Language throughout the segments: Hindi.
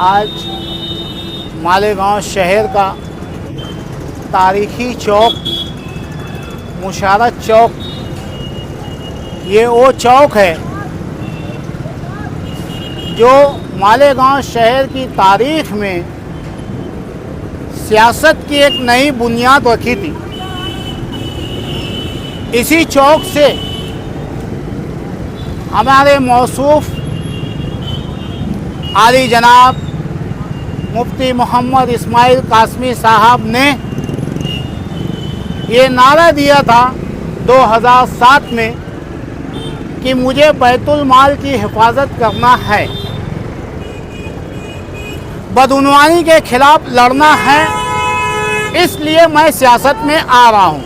आज मालेगांव शहर का तारीखी चौक मुशारत चौक, ये वो चौक है जो मालेगांव शहर की तारीख में सियासत की एक नई बुनियाद रखी थी। इसी चौक से हमारे मौसूफ आली जनाब मुफ्ती मोहम्मद इस्माइल कासमी साहब ने ये नारा दिया था 2007 में कि मुझे बैतुल माल की हिफाजत करना है, बदउनवानी के खिलाफ लड़ना है, इसलिए मैं सियासत में आ रहा हूँ।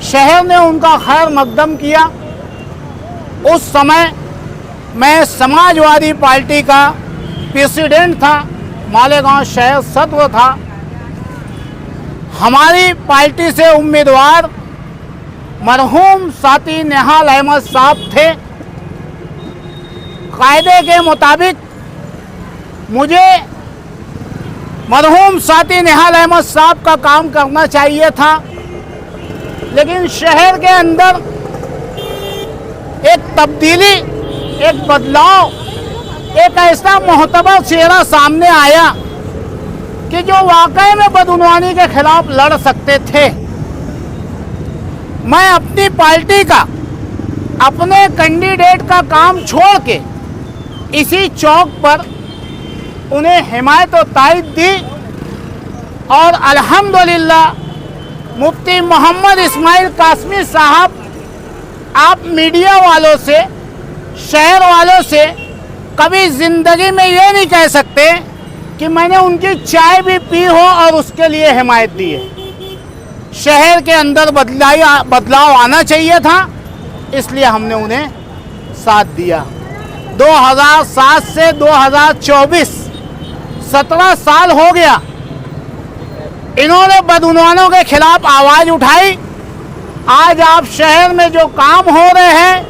शहर ने उनका खैर मकदम किया। उस समय मैं समाजवादी पार्टी का प्रेसिडेंट था, मालेगांव शहर सदर था। हमारी पार्टी से उम्मीदवार मरहूम साथी निहाल अहमद साहब थे। कायदे के मुताबिक मुझे मरहूम साथी निहाल अहमद साहब का काम करना चाहिए था, लेकिन शहर के अंदर एक तब्दीली, एक बदलाव, एक ऐसा मोहतबर चेहरा सामने आया कि जो वाकई में बदउनवानी के खिलाफ लड़ सकते थे। मैं अपनी पार्टी का, अपने कैंडिडेट का काम छोड़ के इसी चौक पर उन्हें हिमायत और तायद दी और अल्हम्दुलिल्लाह मुफ्ती मोहम्मद इस्माइल कासमी साहब, आप मीडिया वालों से, शहर वालों से कभी ज़िंदगी में ये नहीं कह सकते कि मैंने उनकी चाय भी पी हो और उसके लिए हिमायत दी है। शहर के अंदर बदलाव आना चाहिए था, इसलिए हमने उन्हें साथ दिया। 2007 से 2024 17 साल हो गया। इन्होंने बदउनवानों के खिलाफ आवाज़ उठाई। आज आप शहर में जो काम हो रहे हैं,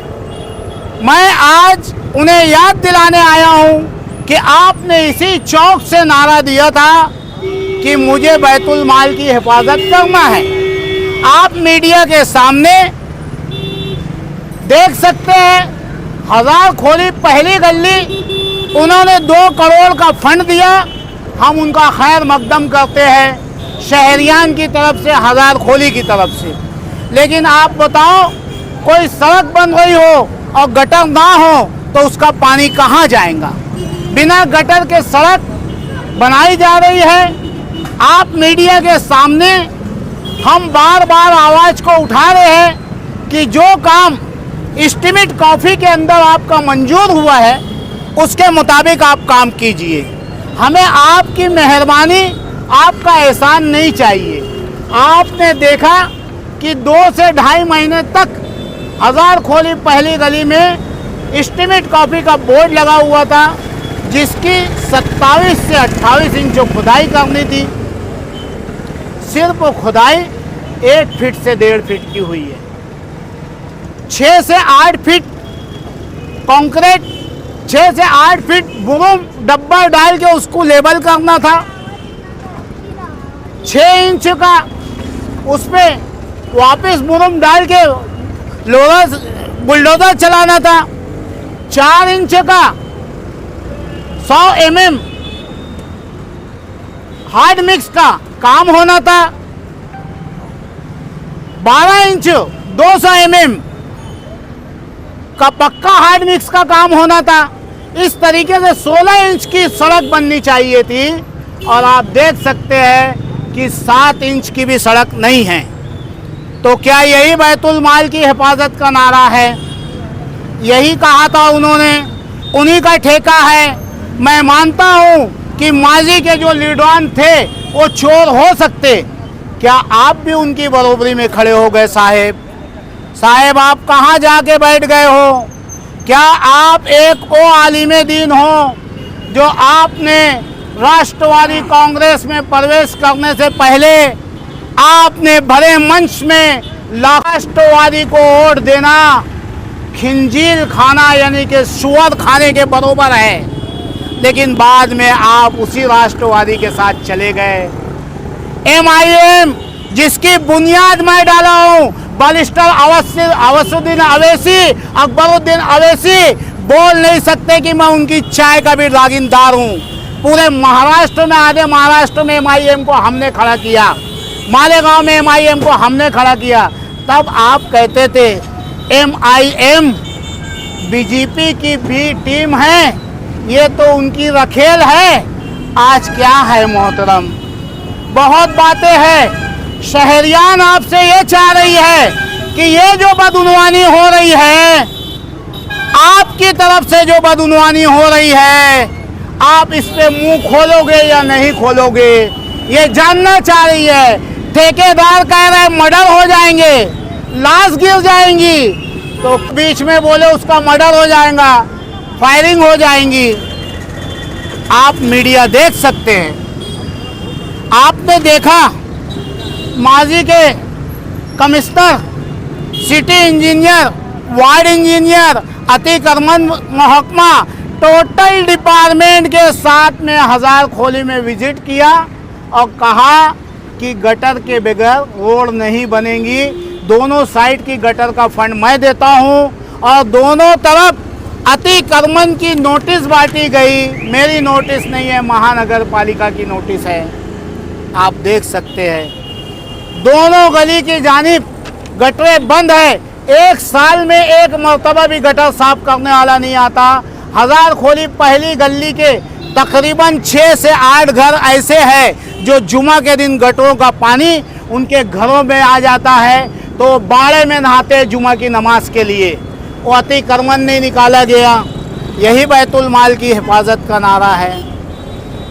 मैं आज उन्हें याद दिलाने आया हूं कि आपने इसी चौक से नारा दिया था कि मुझे बैतुल माल की हिफाजत करना है। आप मीडिया के सामने देख सकते हैं, हजार खोली पहली गली, उन्होंने 2 करोड़ का फंड दिया। हम उनका खैर मकदम करते हैं शहरियान की तरफ से, हजार खोली की तरफ से। लेकिन आप बताओ, कोई सड़क बन रही हो और गटर ना हो तो उसका पानी कहाँ जाएगा? बिना गटर के सड़क बनाई जा रही है। आप मीडिया के सामने हम बार बार आवाज़ को उठा रहे हैं कि जो काम एस्टीमेट कॉफ़ी के अंदर आपका मंजूर हुआ है उसके मुताबिक आप काम कीजिए। हमें आपकी मेहरबानी, आपका एहसान नहीं चाहिए। आपने देखा कि 2 से 2.5 महीने तक हजार खोली पहली गली में एस्टीमेट कॉफ़ी का बोर्ड लगा हुआ था, जिसकी 27 से 28 इंच खुदाई करनी थी। सिर्फ खुदाई 1 फीट से 1.5 फीट की हुई है। 6 से 8 फीट कंक्रीट, 6 से 8 फीट बुरुम डब्बा डाल के उसको लेबल करना था। 6 इंच का उस पर वापस बुरुम डाल के लोअर बुलडोजर चलाना था। 4 इंच का 100 mm हार्ड मिक्स का काम होना था। 12 इंच 200 mm का पक्का हार्ड मिक्स का काम होना था। इस तरीके से 16 इंच की सड़क बननी चाहिए थी, और आप देख सकते हैं कि 7 इंच की भी सड़क नहीं है। तो क्या यही बैतुल माल की हिफाजत का नारा है? यही कहा था उन्होंने, उन्हीं का ठेका है। मैं मानता हूं कि माजी के जो लीडरान थे वो चोर हो सकते, क्या आप भी उनकी बरोबरी में खड़े हो गए? साहेब आप कहाँ जाके बैठ गए हो? क्या आप एक वो आलिम दीन हो जो आपने राष्ट्रवादी कांग्रेस में प्रवेश करने से पहले आपने बड़े मंच में राष्ट्रवादी को वोट देना खिंजीर खाना यानी कि सुअर खाने के बराबर है। लेकिन बाद में आप उसी राष्ट्रवादी के साथ चले गए। MIM जिसकी बुनियाद मैं डाला हूं, बैरिस्टर अवसुद्दीन अवैसी, अकबरुद्दीन अवैसी बोल नहीं सकते कि मैं उनकी चाय का भी रागिंदार हूं। पूरे महाराष्ट्र में, आधे महाराष्ट्र में MIM को हमने खड़ा किया, मालेगांव में MIM को हमने खड़ा किया। तब आप कहते थे MIM BJP की भी टीम है, ये तो उनकी रखेल है। आज क्या है मोहतरम, बहुत बातें हैं। शहरियान आपसे ये चाह रही है कि ये जो बदउनवानी हो रही है, आपकी तरफ से जो बदउनवानी हो रही है, आप इस पे मुंह खोलोगे या नहीं खोलोगे, ये जानना चाह रही है। ठेकेदार कह रहे मर्डर हो जाएंगे, लाश गिर जाएंगी, तो बीच में बोले उसका मर्डर हो जाएगा, फायरिंग हो जाएंगी। आप मीडिया देख सकते हैं, आपने देखा माजी के commissioner, city engineer, ward engineer, अतिक्रमण महकमा, टोटल डिपार्टमेंट के साथ में हजारखोली में विजिट किया और कहा कि गटर के बगैर रोड नहीं बनेगी। दोनों साइड की गटर का फंड मैं देता हूं और दोनों तरफ अतिक्रमण की नोटिस बांटी गई। मेरी नोटिस नहीं है, महानगर पालिका की नोटिस है। आप देख सकते हैं दोनों गली की जानिब गटरें बंद है। एक साल में एक मरतबा भी गटर साफ करने वाला नहीं आता। हजारखोली पहली गली के तकरीबन 6 से 8 घर ऐसे हैं जो जुमा के दिन गटरों का पानी उनके घरों में आ जाता है, तो बाड़े में नहाते हैं जुमा की नमाज के लिए। वो अतिक्रमण नहीं निकाला गया। यही बैतुल माल की हिफाजत का नारा है।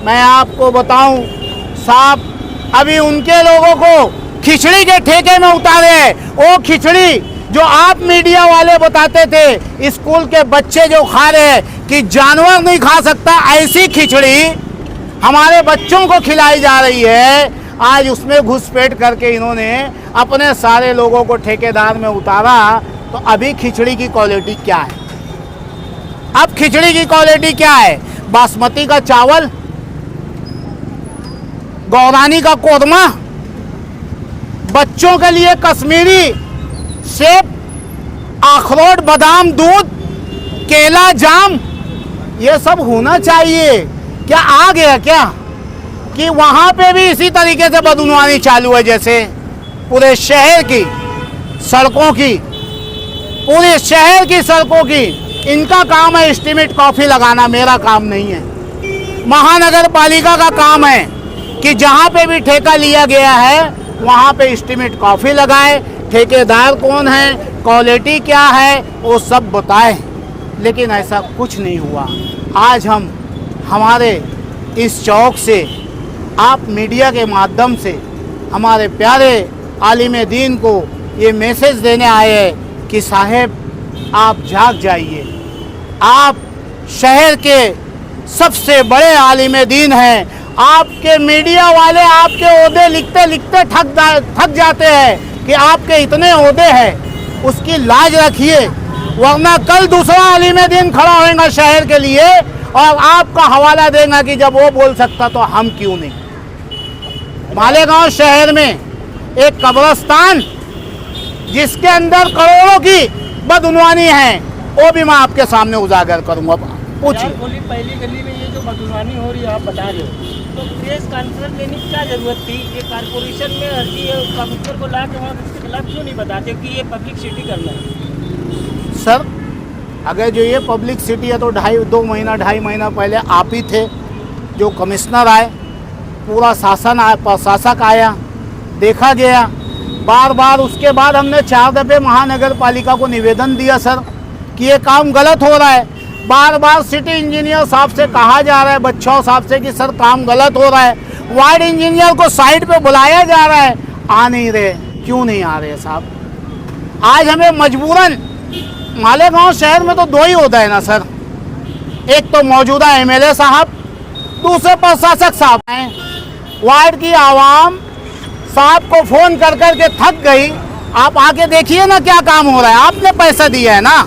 मैं आपको बताऊं साहब, अभी उनके लोगों को खिचड़ी के ठेके में उतारे हैं। वो खिचड़ी जो आप मीडिया वाले बताते थे स्कूल के बच्चे जो खा रहे हैं कि जानवर नहीं खा सकता, ऐसी खिचड़ी हमारे बच्चों को खिलाई जा रही है। आज उसमें घुसपैठ करके इन्होंने अपने सारे लोगों को ठेकेदार में उतारा। तो अभी खिचड़ी की क्वालिटी क्या है? अब खिचड़ी की क्वालिटी क्या है? बासमती का चावल, गौरानी का कोरमा, बच्चों के लिए कश्मीरी सेब, अखरोट, बादाम, दूध, केला, जाम, ये सब होना चाहिए। क्या आ गया क्या कि वहां पे भी इसी तरीके से बदउनवानी चालू है? जैसे पूरे शहर की सड़कों की, पूरे शहर की सड़कों की इनका काम है एस्टीमेट कॉपी लगाना, मेरा काम नहीं है। महानगर पालिका का काम है कि जहां पे भी ठेका लिया गया है वहां पे एस्टीमेट कॉपी लगाए, ठेकेदार कौन है, क्वालिटी क्या है, वो सब बताए। लेकिन ऐसा कुछ नहीं हुआ। आज हम हमारे इस चौक से आप मीडिया के माध्यम से हमारे प्यारे आलिम दीन को ये मैसेज देने आए हैं कि साहब आप जाग जाइए। आप शहर के सबसे बड़े आलिम दीन हैं। आपके मीडिया वाले आपके ओहदे लिखते लिखते थक जाते हैं कि आपके इतने ओहदे हैं, उसकी लाज रखिए, वरना कल दूसरा आलिम दीन खड़ा होगा शहर के लिए और आपका हवाला देगा कि जब वो बोल सकता तो हम क्यों नहीं। मालेगांव शहर में एक कब्रिस्तान जिसके अंदर करोड़ों की बदउनवानी है, वो भी मैं आपके सामने उजागर करूंगा। पूछिए। पहली गली में ये जो बदउनवानी हो रही है आप बता रहे हो, तो प्रेस कॉन्फ्रेंस लेने की क्या जरूरत थी? ये कारपोरेशन में कमिश्नर को ला के वहाँ उसके खिलाफ क्यों नहीं बताते कि ये पब्लिक सिटी करना है? सर, अगर जो ये पब्लिक सिटी है तो 2.5 महीना पहले आप ही थे जो कमिश्नर आए, पूरा शासन आया, प्रशासक आया, देखा गया बार बार। उसके बाद हमने 4 दफे महानगर पालिका को निवेदन दिया सर कि ये काम गलत हो रहा है। बार बार सिटी इंजीनियर साहब से कहा जा रहा है, बच्चों साहब से कि सर काम गलत हो रहा है। वार्ड इंजीनियर को साइड पे बुलाया जा रहा है, आ नहीं रहे। क्यों नहीं आ रहे साहब? आज हमें मजबूरन, मालेगांव शहर में तो 2 ही होता है ना सर, एक तो मौजूदा MLA साहब, दूसरे प्रशासक साहब हैं। वार्ड की आवाम साहब को फ़ोन कर कर के थक गई। आप आके देखिए ना क्या काम हो रहा है। आपने पैसा दिया है ना,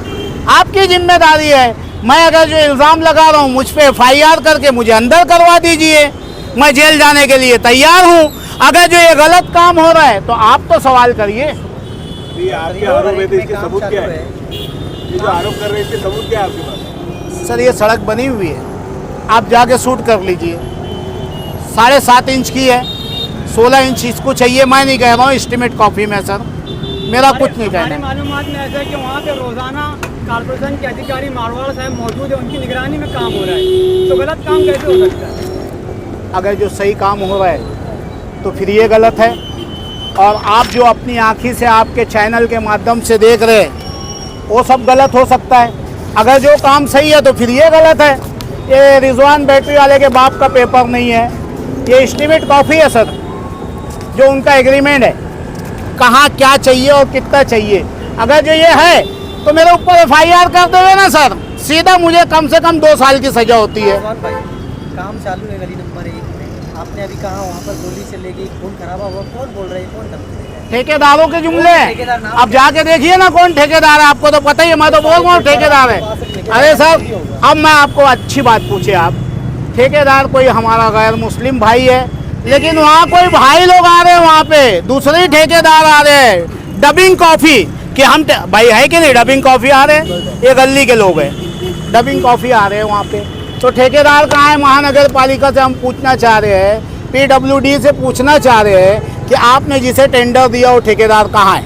आपकी जिम्मेदारी है। मैं अगर जो इल्ज़ाम लगा रहा हूँ मुझ पे FIR करके मुझे अंदर करवा दीजिए, मैं जेल जाने के लिए तैयार हूँ। अगर जो ये गलत काम हो रहा है तो आप तो सवाल करिए। ये आपके आरोप है तो इसके सबूत क्या है? ये जो आरोप कर रहे हैं इसके सबूत क्या है आपके पास? सर ये सड़क बनी हुई है, आप जाके शूट कर लीजिए। 7.5 इंच की है, 16 इंच इसको चाहिए। मैं नहीं कह रहा हूँ एस्टीमेट कॉपी में सर, मेरा कुछ नहीं कहना हमारी है। मालूमात में ऐसा है कि वहाँ पे रोजाना कॉर्पोरेशन के अधिकारी मारवाड़ साहब मौजूद है, उनकी निगरानी में काम हो रहा है, तो गलत काम कैसे हो सकता है? अगर जो सही काम हो रहा है तो फिर ये गलत है। और आप जो अपनी आँखी से आपके चैनल के माध्यम से देख रहे हैं वो सब गलत हो सकता है। अगर जो काम सही है तो फिर ये गलत है। ये रिजवान बैटरी वाले के बाप का पेपर नहीं है, ये एस्टीमेट कॉपी है सर, जो उनका एग्रीमेंट है, कहाँ क्या चाहिए और कितना चाहिए। अगर जो ये है तो मेरे ऊपर FIR कर देवे ना सर, सीधा मुझे कम से कम 2 साल की सजा होती है। रिजवान भाई, काम चालू है गली नंबर 1 में, आपने अभी कहा वहाँ पर गोली से लेके खून खराबा हुआ, कौन बोल रहे हैं, कौन धमकी दे रहा है? ठेकेदारों के जुमले ठेकेदार नाम अब जाके देखिए ना कौन ठेकेदार है, आपको तो पता ही है, मैं तो बोल रहा हूँ ठेकेदार है। अरे सर अब मैं आपको अच्छी बात पूछे, आप ठेकेदार कोई हमारा गैर मुस्लिम भाई है, लेकिन वहाँ कोई भाई लोग आ रहे हैं, वहाँ पे दूसरे ठेकेदार आ रहे हैं डबिंग कॉफ़ी कि हम भाई है कि नहीं, डबिंग कॉफ़ी आ रहे हैं, ये गली के लोग हैं, डबिंग कॉफ़ी आ रहे हैं वहाँ पे। तो ठेकेदार कहाँ है? महानगर पालिका से हम पूछना चाह रहे हैं, PWD से पूछना चाह रहे हैं कि आपने जिसे टेंडर दिया वो ठेकेदार कहाँ है?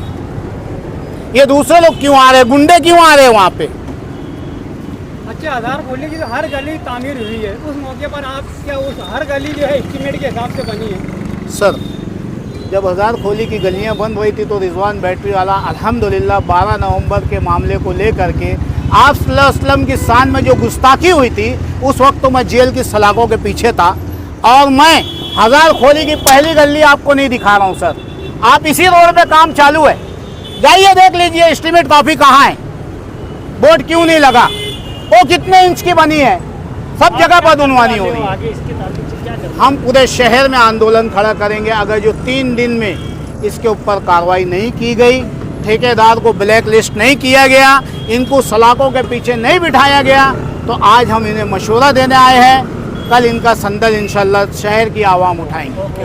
ये दूसरे लोग क्यों आ रहे हैं, गुंडे क्यों आ रहे हैं वहाँ पे? अच्छा, आधार खोलने की जो हर गली तामीर हुई है, उस मौके पर आप क्या उस हर गली जो है एस्टीमेट के हिसाब से बनी है? सर जब हज़ार खोली की गलियां बंद हुई थी तो रिजवान बैटरी वाला अल्हम्दुलिल्लाह 12 नवंबर के मामले को लेकर के आप असलम की शान में जो गुस्ताखी हुई थी उस वक्त तो मैं जेल की सलाखों के पीछे था। और मैं हज़ार खोली की पहली गली आपको नहीं दिखा रहा हूँ सर, आप इसी रोड पे काम चालू है, जाइए देख लीजिए एस्टीमेट कॉपी कहाँ है, बोर्ड क्यों नहीं लगा, वो कितने इंच की बनी है, सब जगह पर धुनवानी हो रही है। आगे इसके ताल्लुक से क्या करें? हम पूरे शहर में आंदोलन खड़ा करेंगे अगर जो 3 दिन में इसके ऊपर कार्रवाई नहीं की गई, ठेकेदार को ब्लैक लिस्ट नहीं किया गया, इनको सलाखों के पीछे नहीं बिठाया गया, तो आज हम इन्हें मशवरा देने आए हैं, कल इनका संदल इंशाल्लाह शहर की आवाम उठाएंगे।